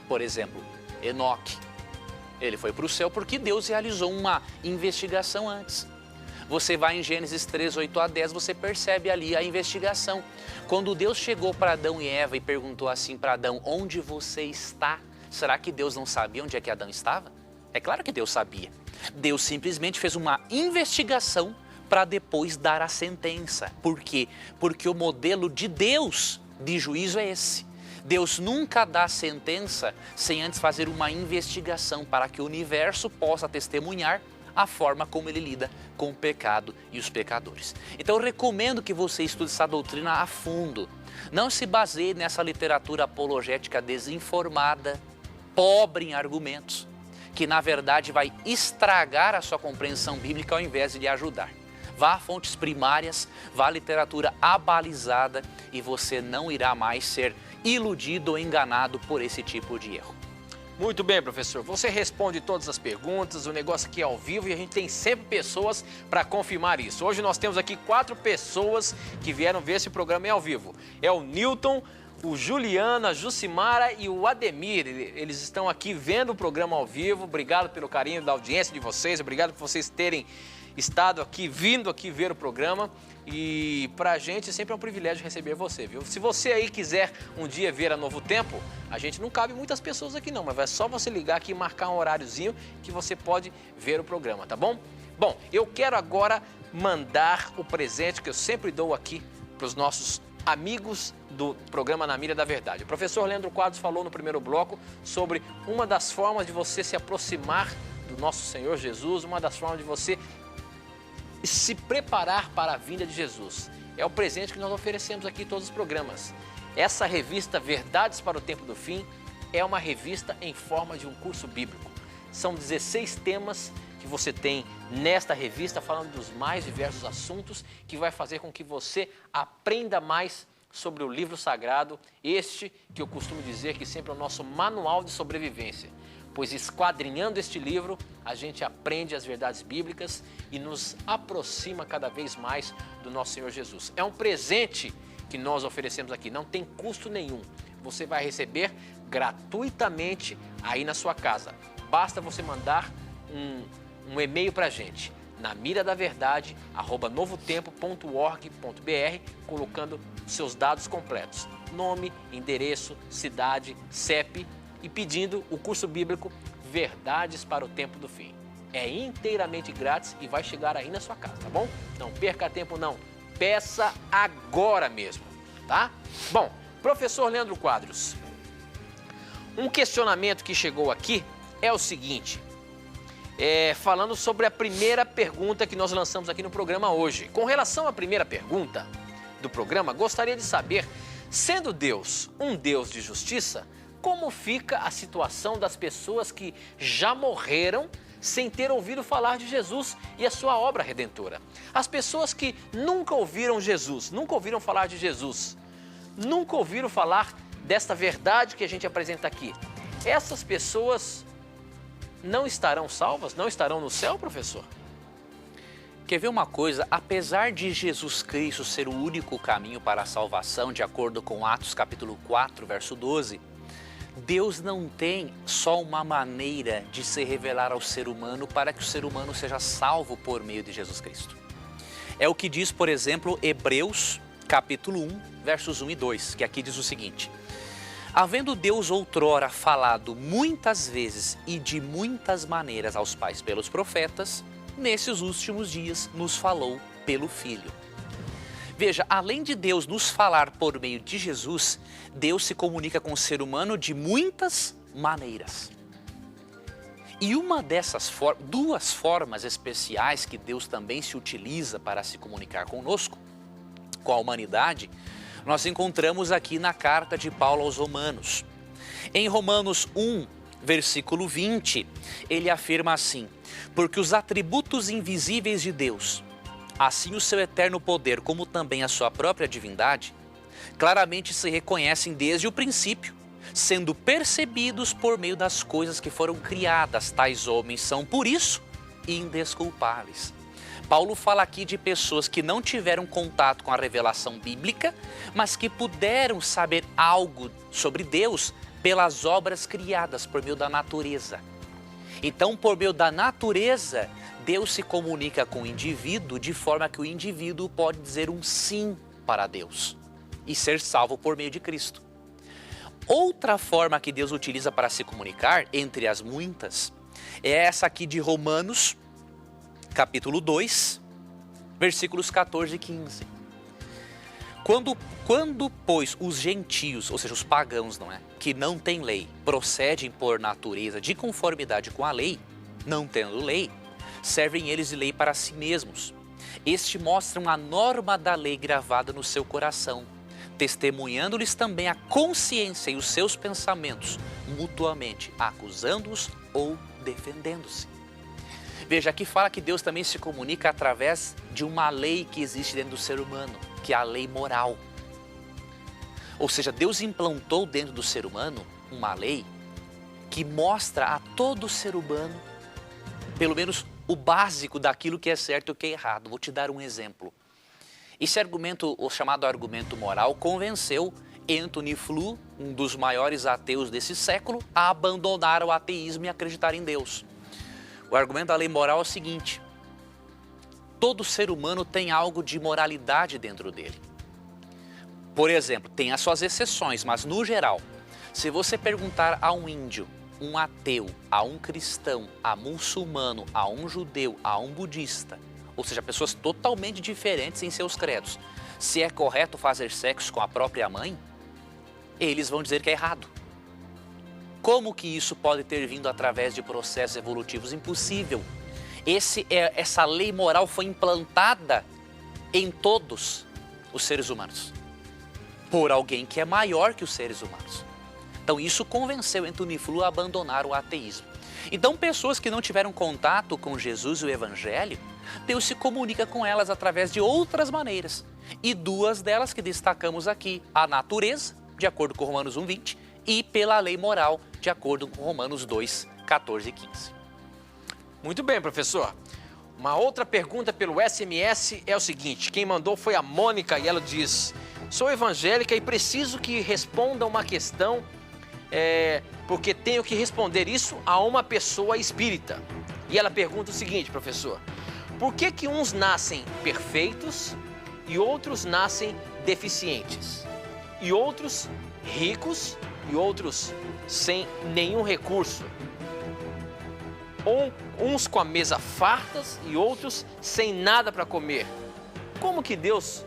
Por exemplo, Enoque. Ele foi para o céu porque Deus realizou uma investigação antes. Você vai em Gênesis 3, 8 a 10, você percebe ali a investigação. Quando Deus chegou para Adão e Eva e perguntou assim para Adão, onde você está? Será que Deus não sabia onde é que Adão estava? É claro que Deus sabia. Deus simplesmente fez uma investigação para depois dar a sentença. Por quê? Porque o modelo de Deus de juízo é esse. Deus nunca dá sentença sem antes fazer uma investigação para que o universo possa testemunhar a forma como ele lida com o pecado e os pecadores. Então eu recomendo que você estude essa doutrina a fundo. Não se baseie nessa literatura apologética desinformada, pobre em argumentos, que na verdade vai estragar a sua compreensão bíblica ao invés de lhe ajudar. Vá a fontes primárias, vá à literatura abalizada e você não irá mais ser iludido ou enganado por esse tipo de erro. Muito bem, professor. Você responde todas as perguntas, o negócio aqui é ao vivo e a gente tem sempre pessoas para confirmar isso. Hoje nós temos aqui 4 pessoas que vieram ver esse programa ao vivo. É o Newton, o Juliano, a Jucimara e o Ademir. Eles estão aqui vendo o programa ao vivo. Obrigado pelo carinho da audiência de vocês, obrigado por vocês terem estado aqui, vindo aqui ver o programa. E pra gente sempre é um privilégio receber você, viu? Se você aí quiser um dia ver a Novo Tempo, a gente não cabe muitas pessoas aqui não, mas é só você ligar aqui e marcar um horáriozinho que você pode ver o programa, tá bom? Bom, eu quero agora mandar o presente que eu sempre dou aqui para os nossos amigos do programa Na Mira da Verdade. O professor Leandro Quadros falou no primeiro bloco sobre uma das formas de você se aproximar do nosso Senhor Jesus, uma das formas de você se preparar para a vinda de Jesus. É o presente que nós oferecemos aqui em todos os programas. Essa revista Verdades para o Tempo do Fim é uma revista em forma de um curso bíblico. São 16 temas que você tem nesta revista, falando dos mais diversos assuntos, que vai fazer com que você aprenda mais sobre o livro sagrado, este que eu costumo dizer que sempre é o nosso manual de sobrevivência. Pois esquadrinhando este livro, a gente aprende as verdades bíblicas e nos aproxima cada vez mais do nosso Senhor Jesus. É um presente que nós oferecemos aqui, não tem custo nenhum. Você vai receber gratuitamente aí na sua casa. Basta você mandar um e-mail para a gente, namiradaverdade@novotempo.org.br, colocando seus dados completos, nome, endereço, cidade, CEP, e pedindo o curso bíblico Verdades para o Tempo do Fim. É inteiramente grátis e vai chegar aí na sua casa, tá bom? Não perca tempo não, peça agora mesmo, tá? Bom, professor Leandro Quadros, um questionamento que chegou aqui é o seguinte, falando sobre a primeira pergunta que nós lançamos aqui no programa hoje. Com relação à primeira pergunta do programa, gostaria de saber, sendo Deus um Deus de justiça, como fica a situação das pessoas que já morreram sem ter ouvido falar de Jesus e a sua obra redentora? As pessoas que nunca ouviram Jesus, nunca ouviram falar de Jesus, nunca ouviram falar desta verdade que a gente apresenta aqui. Essas pessoas não estarão salvas? Não estarão no céu, professor? Quer ver uma coisa? Apesar de Jesus Cristo ser o único caminho para a salvação, de acordo com Atos capítulo 4, verso 12, Deus não tem só uma maneira de se revelar ao ser humano para que o ser humano seja salvo por meio de Jesus Cristo. É o que diz, por exemplo, Hebreus capítulo 1, versos 1 e 2, que aqui diz o seguinte: havendo Deus outrora falado muitas vezes e de muitas maneiras aos pais pelos profetas, nesses últimos dias nos falou pelo Filho. Veja, além de Deus nos falar por meio de Jesus, Deus se comunica com o ser humano de muitas maneiras. E uma dessas duas formas especiais que Deus também se utiliza para se comunicar conosco, com a humanidade, nós encontramos aqui na carta de Paulo aos Romanos. Em Romanos 1, versículo 20, ele afirma assim: porque os atributos invisíveis de Deus, assim o seu eterno poder, como também a sua própria divindade, claramente se reconhecem desde o princípio, sendo percebidos por meio das coisas que foram criadas. Tais homens são, por isso, indesculpáveis. Paulo fala aqui de pessoas que não tiveram contato com a revelação bíblica, mas que puderam saber algo sobre Deus pelas obras criadas por meio da natureza. Então, por meio da natureza, Deus se comunica com o indivíduo de forma que o indivíduo pode dizer um sim para Deus e ser salvo por meio de Cristo. Outra forma que Deus utiliza para se comunicar, entre as muitas, é essa aqui de Romanos, capítulo 2, versículos 14 e 15. Quando, pois, os gentios, ou seja, os pagãos, que não têm lei, procedem por natureza de conformidade com a lei, não tendo lei, servem eles de lei para si mesmos. Este mostram a norma da lei gravada no seu coração, testemunhando-lhes também a consciência e os seus pensamentos, mutuamente acusando-os ou defendendo-se. Veja, aqui fala que Deus também se comunica através de uma lei que existe dentro do ser humano, que é a lei moral. Ou seja, Deus implantou dentro do ser humano uma lei que mostra a todo ser humano, pelo menos o básico daquilo que é certo e o que é errado. Vou te dar um exemplo. Esse argumento, o chamado argumento moral, convenceu Antony Flew, um dos maiores ateus desse século, a abandonar o ateísmo e acreditar em Deus. O argumento da lei moral é o seguinte: todo ser humano tem algo de moralidade dentro dele. Por exemplo, tem as suas exceções, mas no geral, se você perguntar a um índio, um ateu, a um cristão, a muçulmano, a um judeu, a um budista, ou seja, pessoas totalmente diferentes em seus credos, se é correto fazer sexo com a própria mãe, eles vão dizer que é errado. Como que isso pode ter vindo através de processos evolutivos? Impossível. Essa lei moral foi implantada em todos os seres humanos, por alguém que é maior que os seres humanos. Então isso convenceu Antony Flew a abandonar o ateísmo. Então pessoas que não tiveram contato com Jesus e o Evangelho, Deus se comunica com elas através de outras maneiras. E duas delas que destacamos aqui: a natureza, de acordo com Romanos 1:20, e pela lei moral, de acordo com Romanos 2:14 e 15. Muito bem, professor. Uma outra pergunta pelo SMS é o seguinte: quem mandou foi a Mônica e ela diz: sou evangélica e preciso que responda uma questão, porque tenho que responder isso a uma pessoa espírita. E ela pergunta o seguinte, professor: por que uns nascem perfeitos e outros nascem deficientes? E outros ricos e outros sem nenhum recurso? Ou uns com a mesa fartas e outros sem nada para comer? Como que Deus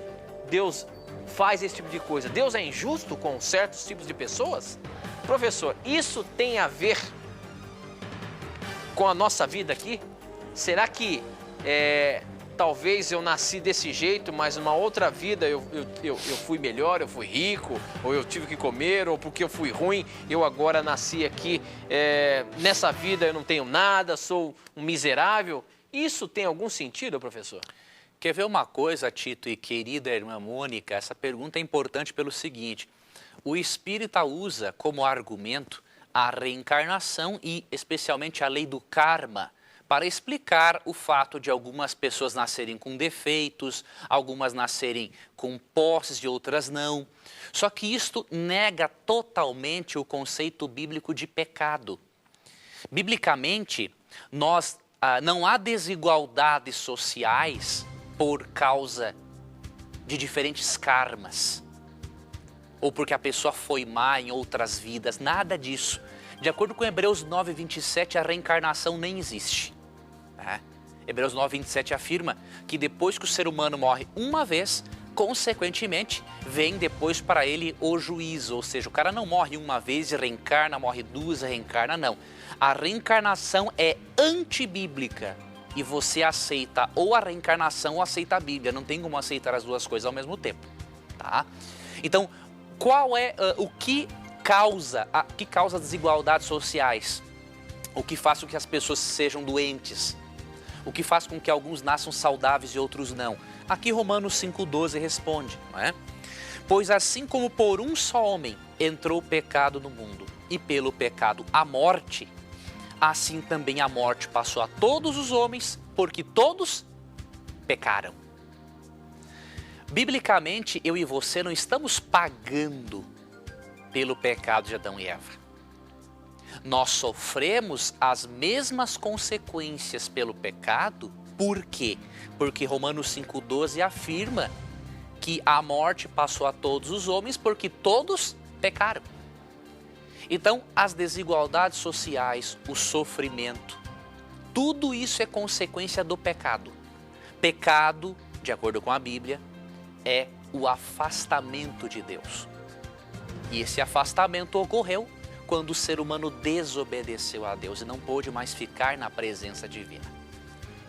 faz esse tipo de coisa? Deus é injusto com certos tipos de pessoas? Professor, isso tem a ver com a nossa vida aqui? Será que talvez eu nasci desse jeito, mas numa outra vida eu fui melhor, eu fui rico, ou eu tive que comer, ou porque eu fui ruim, eu agora nasci aqui, nessa vida eu não tenho nada, sou um miserável? Isso tem algum sentido, professor? Quer ver uma coisa, Tito e querida irmã Mônica? Essa pergunta é importante pelo seguinte: o espírita usa como argumento a reencarnação e especialmente a lei do karma para explicar o fato de algumas pessoas nascerem com defeitos, algumas nascerem com posses e outras não. Só que isto nega totalmente o conceito bíblico de pecado. Biblicamente, não há desigualdades sociais por causa de diferentes karmas, ou porque a pessoa foi má em outras vidas, nada disso. De acordo com Hebreus 9:27, a reencarnação nem existe. Hebreus 9:27 afirma que depois que o ser humano morre uma vez, consequentemente, vem depois para ele o juízo. Ou seja, o cara não morre uma vez e reencarna, morre duas e reencarna, não. A reencarnação é antibíblica e você aceita ou a reencarnação ou aceita a Bíblia. Não tem como aceitar as duas coisas ao mesmo tempo, tá? Então, qual é o que causa desigualdades sociais? O que faz com que as pessoas sejam doentes? O que faz com que alguns nasçam saudáveis e outros não? Aqui Romanos 5:12 responde, não é? Pois assim como por um só homem entrou o pecado no mundo, e pelo pecado a morte, assim também a morte passou a todos os homens, porque todos pecaram. Biblicamente, eu e você não estamos pagando pelo pecado de Adão e Eva. Nós sofremos as mesmas consequências pelo pecado. Por quê? Porque Romanos 5,12 afirma que a morte passou a todos os homens porque todos pecaram. Então, as desigualdades sociais, o sofrimento, tudo isso é consequência do pecado. Pecado, de acordo com a Bíblia, é o afastamento de Deus. E esse afastamento ocorreu quando o ser humano desobedeceu a Deus e não pôde mais ficar na presença divina.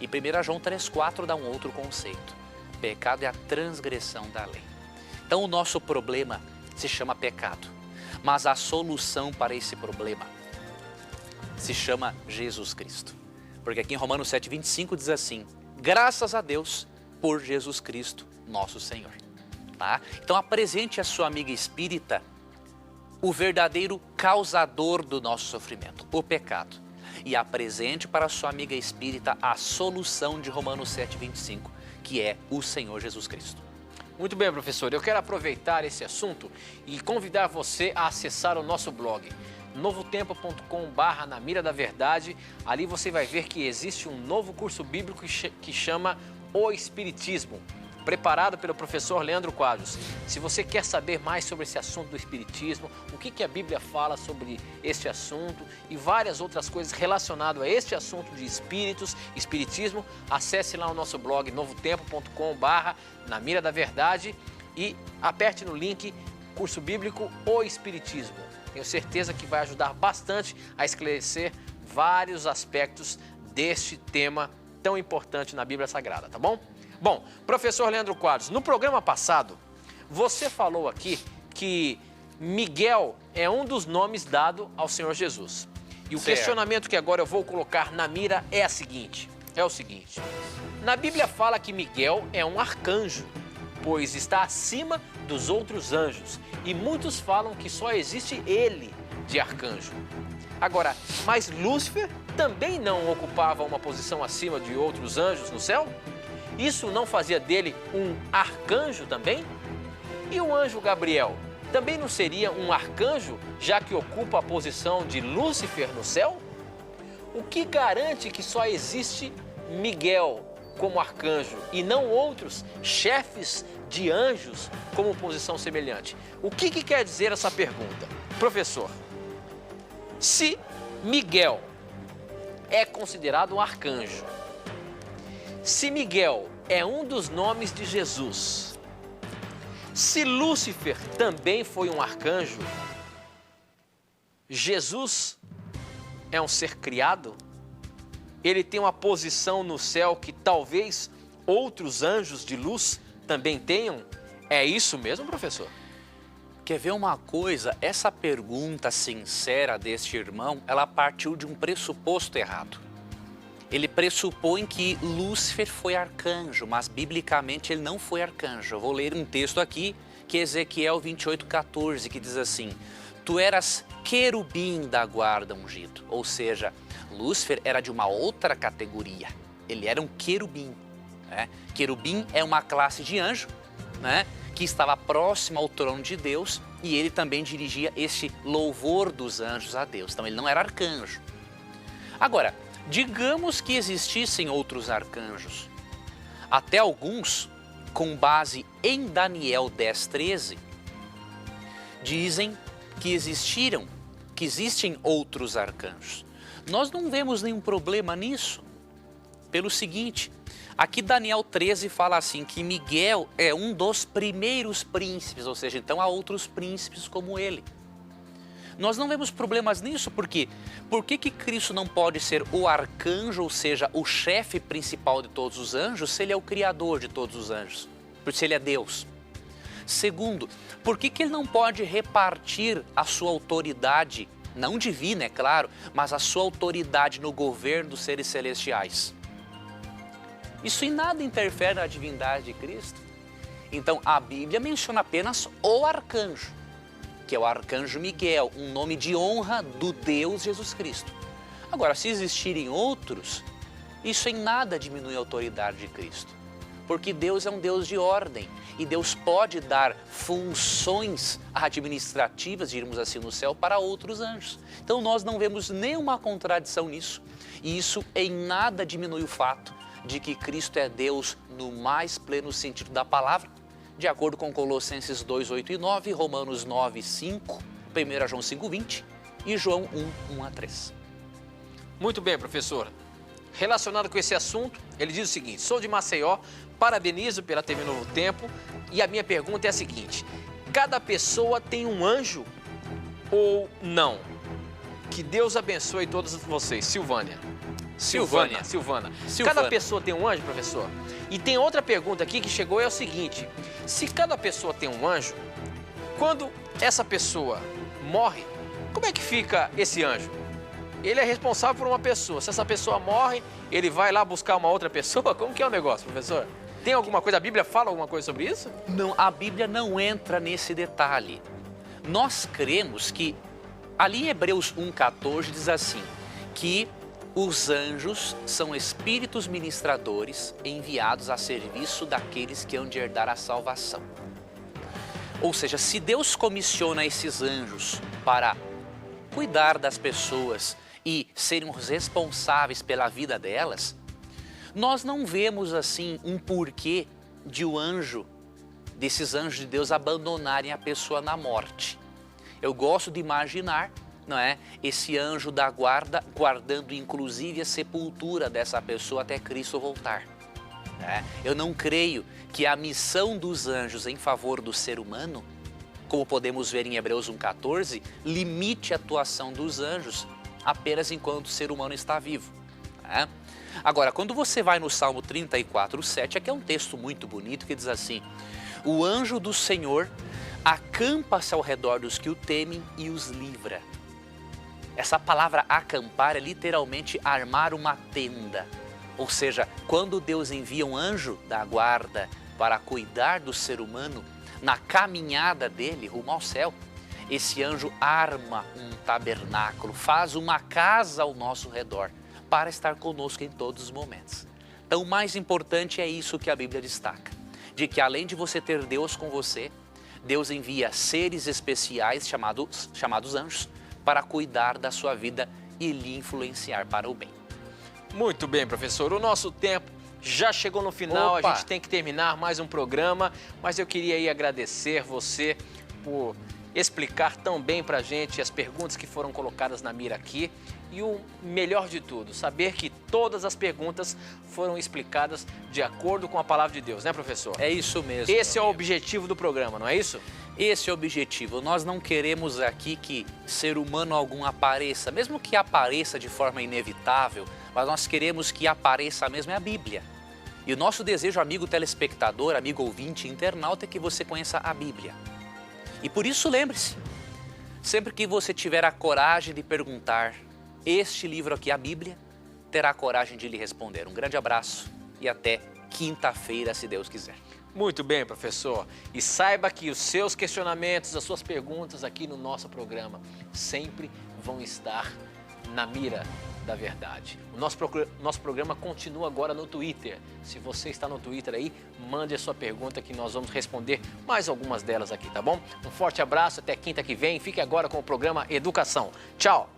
E 1 João 3,4 dá um outro conceito. Pecado é a transgressão da lei. Então o nosso problema se chama pecado, mas a solução para esse problema se chama Jesus Cristo. Porque aqui em Romanos 7,25 diz assim: graças a Deus por Jesus Cristo, nosso Senhor. Tá? Então apresente à sua amiga espírita o verdadeiro causador do nosso sofrimento, o pecado. E apresente para a sua amiga espírita a solução de Romanos 7,25, que é o Senhor Jesus Cristo. Muito bem, professor. Eu quero aproveitar esse assunto e convidar você a acessar o nosso blog, novotempo.com/na mira da verdade. Ali você vai ver que existe um novo curso bíblico que chama O Espiritismo, preparado pelo professor Leandro Quadros. Se você quer saber mais sobre esse assunto do Espiritismo, o que a Bíblia fala sobre este assunto e várias outras coisas relacionadas a este assunto de espíritos, Espiritismo, acesse lá o nosso blog novotempo.com/na mira da verdade e aperte no link curso bíblico O Espiritismo. Tenho certeza que vai ajudar bastante a esclarecer vários aspectos deste tema tão importante na Bíblia Sagrada, tá bom? Bom, professor Leandro Quadros, no programa passado, você falou aqui que Miguel é um dos nomes dado ao Senhor Jesus. E o questionamento que agora eu vou colocar na mira é o seguinte. Na Bíblia fala que Miguel é um arcanjo, pois está acima dos outros anjos. E muitos falam que só existe ele de arcanjo. Agora, mas Lúcifer também não ocupava uma posição acima de outros anjos no céu? Isso não fazia dele um arcanjo também? E o anjo Gabriel também não seria um arcanjo, já que ocupa a posição de Lúcifer no céu? O que garante que só existe Miguel como arcanjo e não outros chefes de anjos como posição semelhante? O que quer dizer essa pergunta? Professor, se Miguel é considerado um arcanjo, se Miguel é um dos nomes de Jesus, se Lúcifer também foi um arcanjo, Jesus é um ser criado? Ele tem uma posição no céu que talvez outros anjos de luz também tenham? É isso mesmo, professor? Quer ver uma coisa? Essa pergunta sincera deste irmão, ela partiu de um pressuposto errado. Ele pressupõe que Lúcifer foi arcanjo, mas biblicamente ele não foi arcanjo. Eu vou ler um texto aqui, que é Ezequiel 28,14, que diz assim: tu eras querubim da guarda ungido. Ou seja, Lúcifer era de uma outra categoria. Ele era um querubim. Né? Querubim é uma classe de anjo, né? Que estava próximo ao trono de Deus, e ele também dirigia este louvor dos anjos a Deus. Então ele não era arcanjo. Agora, digamos que existissem outros arcanjos. Até alguns, com base em Daniel 10,13, dizem que existem outros arcanjos. Nós não vemos nenhum problema nisso. Pelo seguinte, aqui Daniel 13 fala assim, que Miguel é um dos primeiros príncipes, ou seja, então há outros príncipes como ele. Nós não vemos problemas nisso, porque por que Cristo não pode ser o arcanjo, ou seja, o chefe principal de todos os anjos, se ele é o criador de todos os anjos, se ele é Deus? Segundo, por que ele não pode repartir a sua autoridade, não divina, é claro, mas a sua autoridade no governo dos seres celestiais? Isso em nada interfere na divindade de Cristo. Então a Bíblia menciona apenas o arcanjo, que é o arcanjo Miguel, um nome de honra do Deus Jesus Cristo. Agora, se existirem outros, isso em nada diminui a autoridade de Cristo. porque Deus é um Deus de ordem e Deus pode dar funções administrativas, diríamos assim, no céu para outros anjos. Então nós não vemos nenhuma contradição nisso e isso em nada diminui o fato de que Cristo é Deus no mais pleno sentido da palavra, de acordo com Colossenses 2, 8 e 9, Romanos 9, 5, 1 João 5, 20 e João 1, 1 a 3. Muito bem, professor. Relacionado com esse assunto, ele diz o seguinte: sou de Maceió, parabenizo pela TV Novo Tempo e a minha pergunta é a seguinte: cada pessoa tem um anjo ou não? Que Deus abençoe todos vocês. Silvana. Cada pessoa tem um anjo, professor? E tem outra pergunta aqui que chegou, é o seguinte: se cada pessoa tem um anjo, quando essa pessoa morre, como é que fica esse anjo? Ele é responsável por uma pessoa. Se essa pessoa morre, ele vai lá buscar uma outra pessoa? Como que é o negócio, professor? Tem alguma coisa? A Bíblia fala alguma coisa sobre isso? Não, a Bíblia não entra nesse detalhe. Nós cremos que, ali em Hebreus 1,14 diz assim, que os anjos são espíritos ministradores enviados a serviço daqueles que hão de herdar a salvação. Ou seja, se Deus comissiona esses anjos para cuidar das pessoas e serem os responsáveis pela vida delas, nós não vemos assim um porquê de o anjo, desses anjos de Deus abandonarem a pessoa na morte. Eu gosto de imaginar, não é, esse anjo da guarda guardando inclusive a sepultura dessa pessoa até Cristo voltar. Né? Eu não creio que a missão dos anjos em favor do ser humano, como podemos ver em Hebreus 1,14, limite a atuação dos anjos apenas enquanto o ser humano está vivo. Né? Agora, quando você vai no Salmo 34:7, aqui é um texto muito bonito que diz assim: o anjo do Senhor acampa-se ao redor dos que o temem e os livra. Essa palavra acampar é literalmente armar uma tenda. Ou seja, quando Deus envia um anjo da guarda para cuidar do ser humano na caminhada dele rumo ao céu, esse anjo arma um tabernáculo, faz uma casa ao nosso redor para estar conosco em todos os momentos. Então, o mais importante é isso que a Bíblia destaca, de que além de você ter Deus com você, Deus envia seres especiais chamados anjos para cuidar da sua vida e lhe influenciar para o bem. Muito bem, professor. O nosso tempo já chegou no final, Opa! A gente tem que terminar mais um programa, mas eu queria aí agradecer você por explicar tão bem pra gente as perguntas que foram colocadas na mira aqui e o melhor de tudo, saber que todas as perguntas foram explicadas de acordo com a palavra de Deus, né, professor? É isso mesmo. Esse é o objetivo do programa, não é isso? Esse é o objetivo. Nós não queremos aqui que ser humano algum apareça, mesmo que apareça de forma inevitável, mas nós queremos que apareça mesmo a Bíblia. E o nosso desejo, amigo telespectador, amigo ouvinte, internauta, é que você conheça a Bíblia. E por isso lembre-se, sempre que você tiver a coragem de perguntar este livro aqui, a Bíblia, terá a coragem de lhe responder. Um grande abraço e até quinta-feira, se Deus quiser. Muito bem, professor. E saiba que os seus questionamentos, as suas perguntas aqui no nosso programa sempre vão estar na mira da verdade. O nosso programa continua agora no Twitter. Se você está no Twitter aí, mande a sua pergunta que nós vamos responder mais algumas delas aqui, tá bom? Um forte abraço, até quinta que vem. Fique agora com o programa Educação. Tchau!